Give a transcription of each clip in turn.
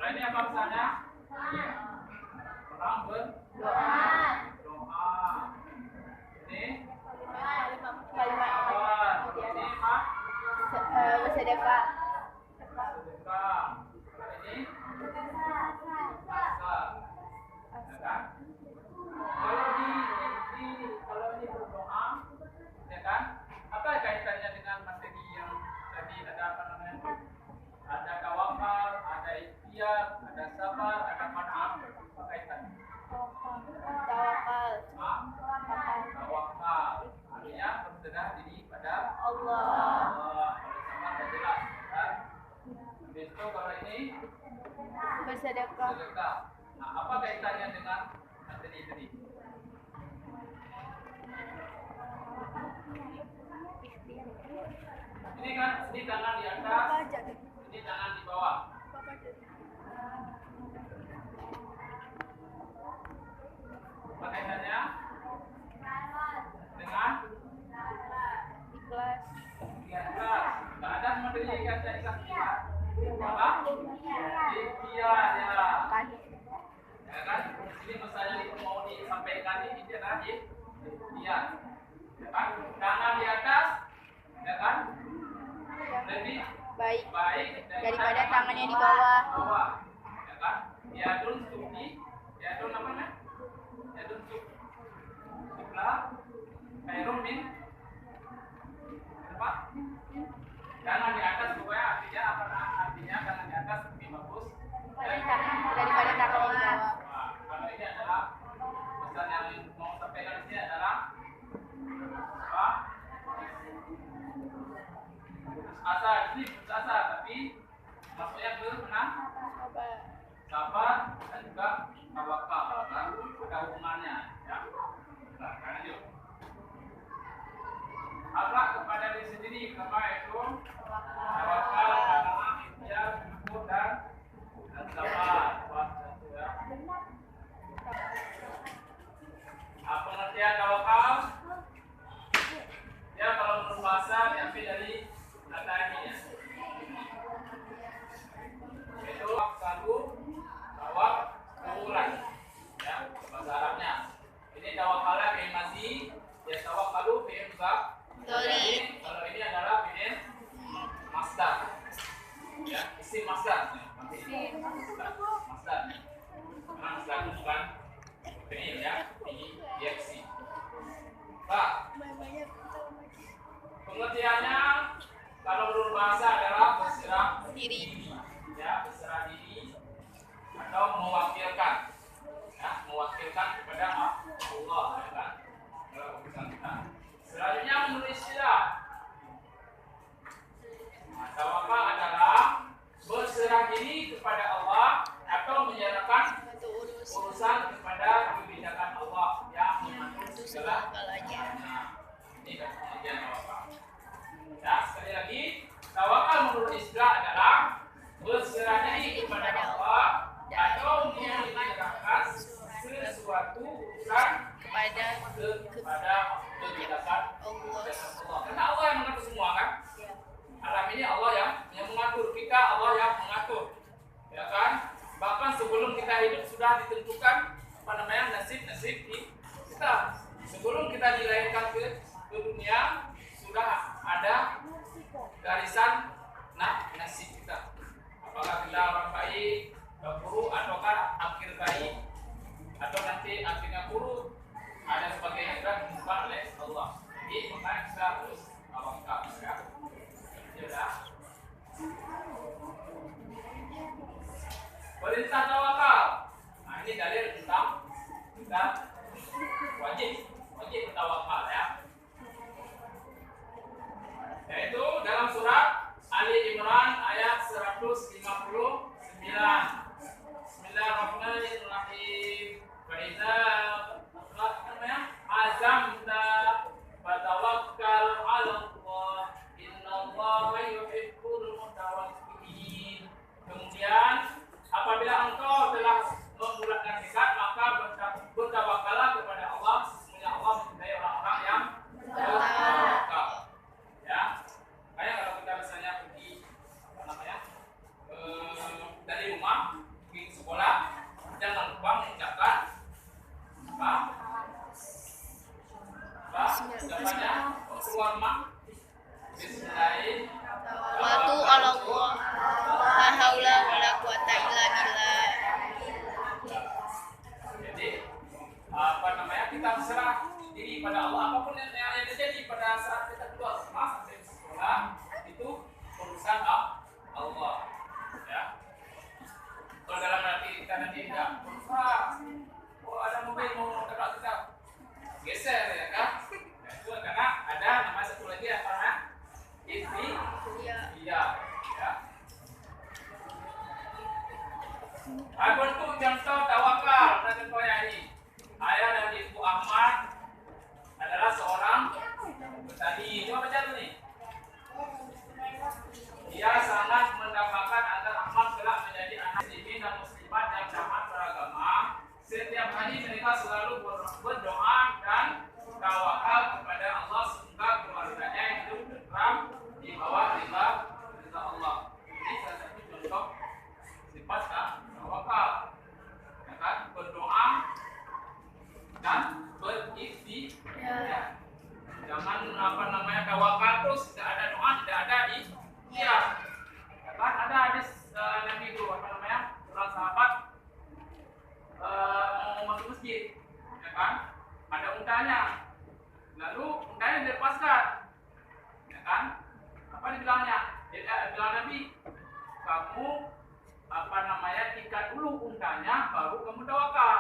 Kalau ini apa misalnya? Orang berdoa. Ini kalimat ini apa? bersedekah. Sedekah. Ini zakat. Ya kan? Kalau ini berdoa, ya kan? Apa kaitannya dengan materi yang tadi ada apa namanya? Ada tawakal, ada ikhtiar, ada sabar, ada man'am. Apa kaitannya? Tawakal. Tawakal. Artinya berserah diri pada Allah. Allah. Kalau sama sudah jelas, kan? Habis itu kalau ini Bersedekah. sedekah. Nah, apa kaitannya dengan materi tadi? Ini kan, ini tangan di atas, ini tangan di bawah. Apa kaitannya? Dengan Ikhlas. ikhlas. Nggak ada materi kata ikhlas. Apa? Ikhtiar ya. Ya kan? Ini misalnya mau disampaikan ini adalah ikhtiar. Ya kan? Tangan di atas, ya kan? Lebih Baik baik daripada tangannya di bawah. Ya kan? Yadun sufi, yadun apa namanya? Yadun sufla, khairun min apa? Tangan di atas pokoknya artinya apa? Artinya tangan di atas lebih bagus Daripada tangannya di bawah. Nah, kalau ini adalah pesan yang mau sampaikan di sini adalah apa? Putus asa, ini putus asa, tapi maksudnya bermenang, sabar dan juga tawakal, kan? Ada hubungannya, ya. Nah, karena yuk. Akhlak kepada diri sendiri, apa itu? Tawakal, karena ikhtiar, syukur dan sabar. Ya. Apa pengertian tawakal? Ya, kalau menurut bahasa diambil dari kata ini ya. Itu tawakkalu, tawakkulan. Ya, bahasa Arabnya. Ini tawakkalnya fi'il madhi, ya tawakkalu fi'il mudhari. Jadi kalau ini adalah fi'il masdar. Ya, isim masdar. Masdar. Masdar itu bukan fi'il ya, fi'il. Pak, pengertiannya kalau menurut bahasa adalah berserah diri, ya berserah diri atau mewakilkan, ya mewakilkan kepada Allah, ya kan? Dalam urusan kita. Selanjutnya menurut istilah, tawakal adalah berserah diri kepada Allah atau menyerahkan urusan kepada kebijakan Allah yang mengatur segala-galanya. Ini kan pengertian tawakal. Ya, sekali lagi, tawakal menurut istilah adalah berserah diri kepada Allah atau menyerahkan sesuatu urusan kepada kebijakan Allah. Karena Allah yang mengatur semua kan? Alam ini Allah yang mengatur, kita Allah yang mengatur. Ya kan? Bahkan sebelum kita hidup sudah ditentukan apa namanya nasib-nasib kita. Sebelum kita dilahirkan ke dunia sudah ada garisan nasib kita. Apakah kita orang baik, buruk, ataukah akhir baik, atau nanti akhirnya buruk, ada sebagainya sudah ditentukan oleh Allah. Jadi makanya kita harus tawakal, ya. Sudah. Perintah tawakal. Nah ini dalil tentang kita wajib bertawakal, ya. Yaitu dalam surat Ali Imran ayat 159. Bismillahirrahmanirrahim. Wa idza azamta fatawakkal 'ala Allah. Innallaha yuhibbul mutawakkilin. Kemudian apabila engkau telah membulatkan tekad maka bertawakallah kepada Allah. Sesungguhnya Allah mencintai orang-orang yang bertawakal. Ya. Kayak kalau kita misalnya pergi dari rumah kita berserah diri pada Allah. Apapun yang terjadi pada saat kita keluar rumah sampai sekolah itu urusan Allah. Ya. Kalau dalam hati kita nanti tidak berserah, oh ada mobil mau dekat kita, geser ya kan? Nah, itu karena ada nama satu lagi apa namanya? Iya. Ya. Untuk contoh tawakal, contohnya ini. Ayah dan ibu Ahmad adalah seorang petani. Coba baca dulu nih. Dia sangat mendambakan agar Ahmad kelak menjadi anak muslimin dan muslimat yang taat beragama. Setiap hari mereka selalu berdoa dan tawakal kepada Allah semoga keluarganya hidup tenteram di bawah ridha Allah. Ini salah satu contoh sifat tawakal. Ya kan? Berdoa dan berikhtiar. Jangan tawakal terus tidak ada doa, tidak ada ikhtiar. Ya kan? Ada hadis Nabi itu seorang sahabat mau masuk masjid, ya kan? Ada untanya, lalu untanya dilepaskan, ya kan? Apa dibilangnya? Bilang Nabi, kamu ikat dulu untanya, baru kamu tawakal.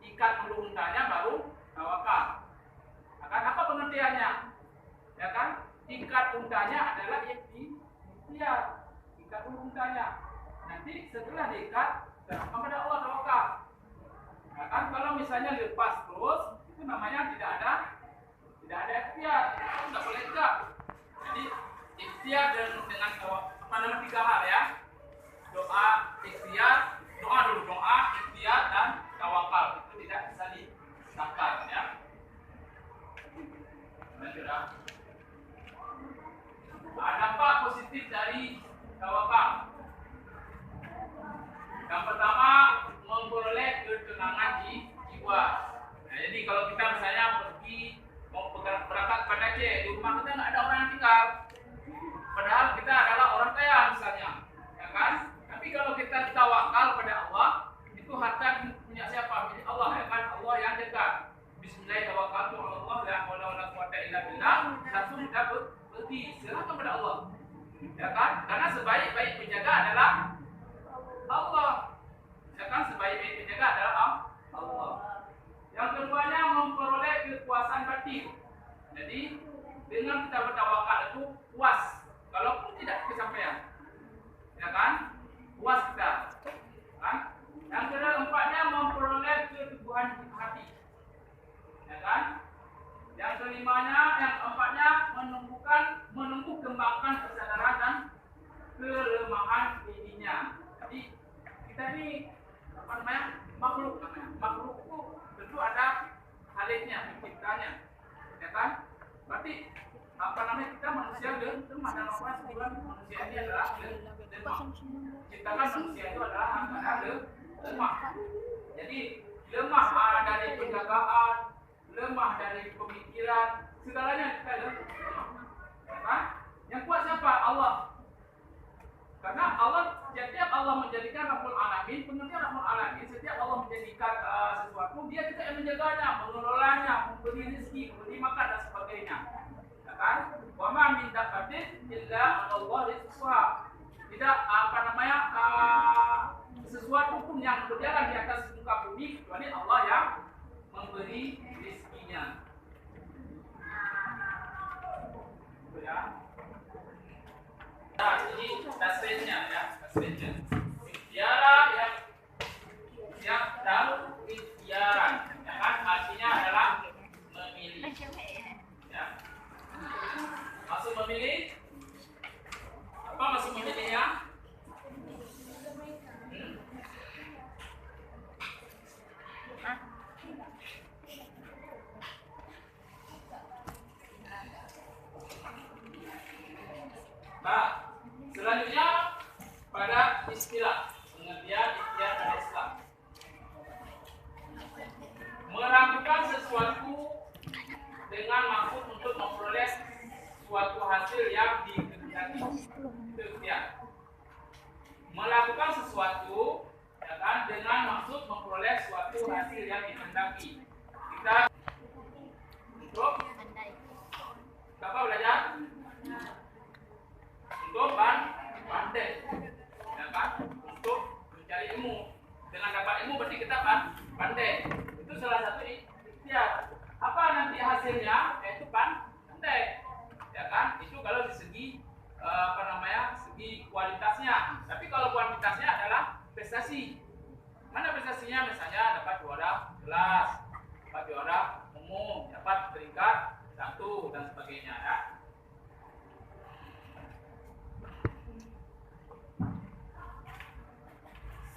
Ikat dulu untanya, baru tawakal. Akan apa pengertiannya? Ya kan? Ikat untanya adalah ikhtiar. Ikat dulu untanya. Nanti setelah diikat, kepada Allah tawakal. Ya kan? Kalau misalnya lepas terus, itu namanya tidak ada ikhtiar. Tidak boleh ikat. Jadi ikhtiar dengan tiga hal ya. Doa, ikhtiar, doa dulu, doa, ikhtiar dan tawakal. Itu tidak bisa disangkal ya. Dampak positif dari tawakal. Yang pertama, memperoleh ketenangan di jiwa. Nah, jadi kalau kita misalnya pergi mau berangkat ke Aceh, di rumah kita nggak ada orang yang tinggal. Padahal kita adalah orang kaya misalnya, ya kan? Tapi kalau kita tawakal pada Allah, itu harta punya siapa? Milik Allah, ya kan? Allah yang dekat. Bismillahirrahmanirrahim. La haula wala quwwata illa billah. Langsung kita pergi serahkan kepada Allah. Ya kan? Karena sebaik-baik penjaga adalah Allah. Ya kan? Sebaik-baik penjaga adalah Allah. Yang keduanya memperoleh kekuasaan batin. Jadi dengan kita bertawakal itu puas. Kalaupun tidak kesampaian. Ya kan? Puas kita. Kan? Yang keempatnya memperoleh keteguhan hati. Ya kan? Yang kelimanya, yang keempatnya menumbuh kembangkan kesadaran dan kelemahan dirinya. Jadi kita ini makhluk itu tentu ada haliknya, penciptanya, ya kan? Berarti kita manusia lemah dan manusia ini adalah lemah. Ciptakan manusia itu adalah lemah. Jadi lemah dari penjagaan, lemah dari pemikiran, segalanya kita lemah. Ya kan? Yang kuat siapa? Allah. Karena Allah, setiap Allah menjadikan Rabbul Alamin, pengertian Rabbul Alamin, setiap Allah menjadikan sesuatu, dia juga yang menjaganya, mengelolanya, memberi rezeki, memberi makan dan sebagainya. Ya kan? Wa ma min dabbatin illa 'ala Allah rizquha. Tidak sesuatu pun yang berjalan di atas muka bumi kecuali Allah yang memberi rezekinya. Itu ya. Nah, ini tasbihnya ya, tasbihnya. Ikhtiara yang tahu ikhtiaran, ya kan? Artinya adalah memilih. Ya. Maksud memilih? Apa maksud memilihnya? Nah, selanjutnya pada istilah pengertian ikhtiar pada Islam. Melakukan sesuatu dengan maksud untuk memperoleh suatu hasil yang dikehendaki. Ikhtiar. Melakukan sesuatu, ya kan, dengan maksud memperoleh suatu hasil yang dikehendaki. kita untuk Pandai. apa belajar? Untuk pandai, ya kan? Untuk mencari ilmu. Dengan dapat ilmu berarti kita pandai. Itu salah satu ikhtiar. Apa nanti hasilnya? Yaitu pandai, ya kan? Itu kalau di segi segi kualitasnya. Tapi kalau kuantitasnya adalah prestasi. Mana prestasinya? Misalnya dapat juara kelas, dapat juara umum, dapat peringkat 1 dan sebagainya, ya.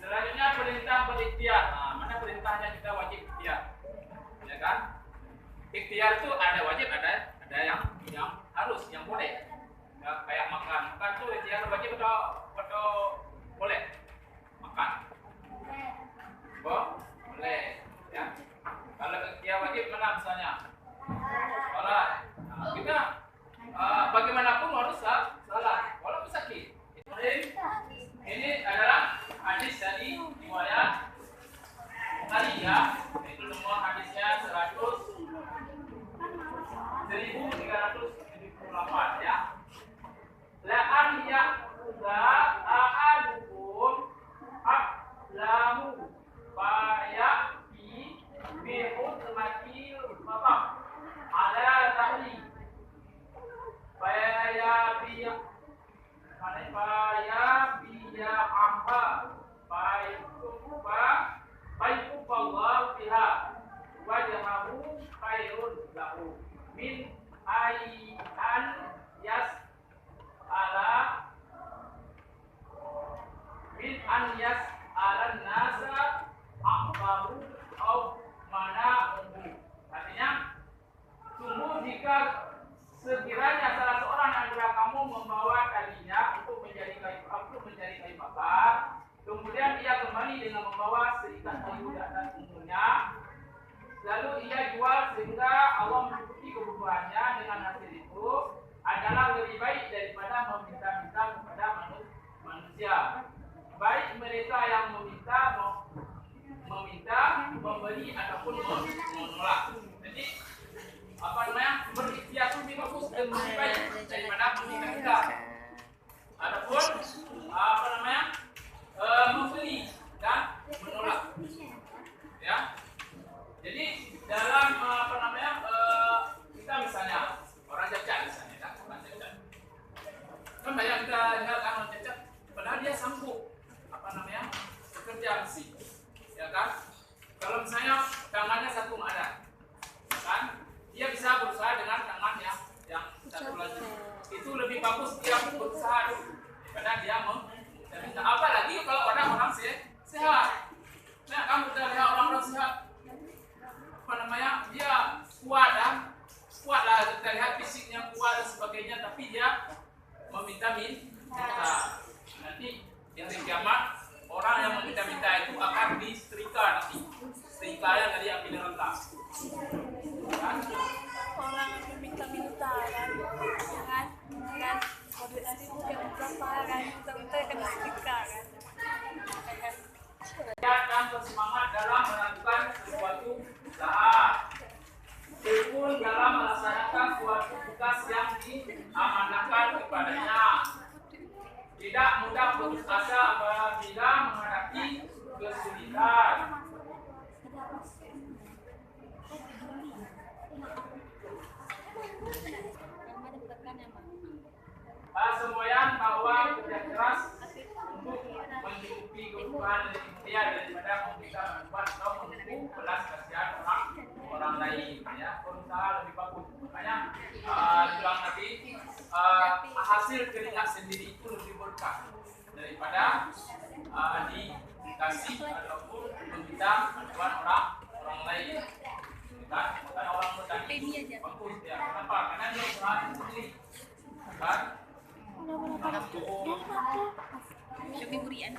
Selanjutnya perintah berikhtiar. Nah, mana perintahnya kita wajib ikhtiar, ya kan? Ikhtiar itu ada wajib, ada yang harus, yang boleh. Ya, kayak makan tuh ikhtiar wajib atau boleh makan? Boleh, ya. Kalau ikhtiar wajib mana misalnya? Sholat. Nah, kita bagaimanapun harus sholat, walaupun sakit. Ini adalah hadis dari riwayat Bukhari, ya. Itu semua hadisnya 1378, ya. La'an ya'udha ahadukum aqlahu faya'ti bihudmatil babak ala tahli faya'biya aha baikuba Allah biha wajahahu khairun lahu min an yas'alan nasa akbaru au mana'uhu. Artinya, sungguh jika sekiranya salah seorang antara kamu membawa talinya untuk mencari kayu bakar, kemudian ia kembali dengan membawa seikat kayu di atas punggungnya, lalu ia jual sehingga Allah mencukupi kebutuhannya, dengan hasil itu adalah lebih baik daripada meminta-minta kepada manusia. Baik mereka yang meminta, memberi ataupun menolak. Jadi berikhtiar itu lebih bagus dan lebih baik daripada meminta. Adapun membeli dan menolak, ya. Jadi dalam kita misalnya orang cacat misalnya, kan, orang cacat. Kan banyak kita lihat orang cacat, padahal dia sanggup bekerja besi, ya kan? Kalau misalnya tangannya satu ada, kan? Dia bisa berusaha dengan tangan yang satu lagi. Itu lebih bagus dia berusaha daripada dia meminta. Apalagi kalau orang sehat. Nah, kamu kita lihat orang sehat, dia kuat lah, kita lihat fisiknya kuat dan sebagainya, tapi dia minta. Nanti di hari kiamat orang yang meminta-minta itu akan disetrika nanti. Setrika yang tadi api neraka. Orang yang meminta-minta kan, kalau nanti bukan berapa kan, minta-minta kena setrika kan. Dan bersemangat dalam melakukan sesuatu usaha, tekun dalam melaksanakan suatu tugas yang diamanahkan kepadanya. Tidak mudah putus asa apabila menghadapi kesulitan. Semboyan bahwa kerja keras untuk mencukupi kebutuhan dia daripada meminta bantuan atau menunggu belas kasihan orang lain, ya. Berusaha lebih bagus. Makanya bilang tadi hasil keringat sendiri itu lebih berkah daripada dikasih ataupun meminta bantuan orang lain. Kan orang bertani bagus ya. Kenapa? Karena dia usaha sendiri. Kan? Lebih berian.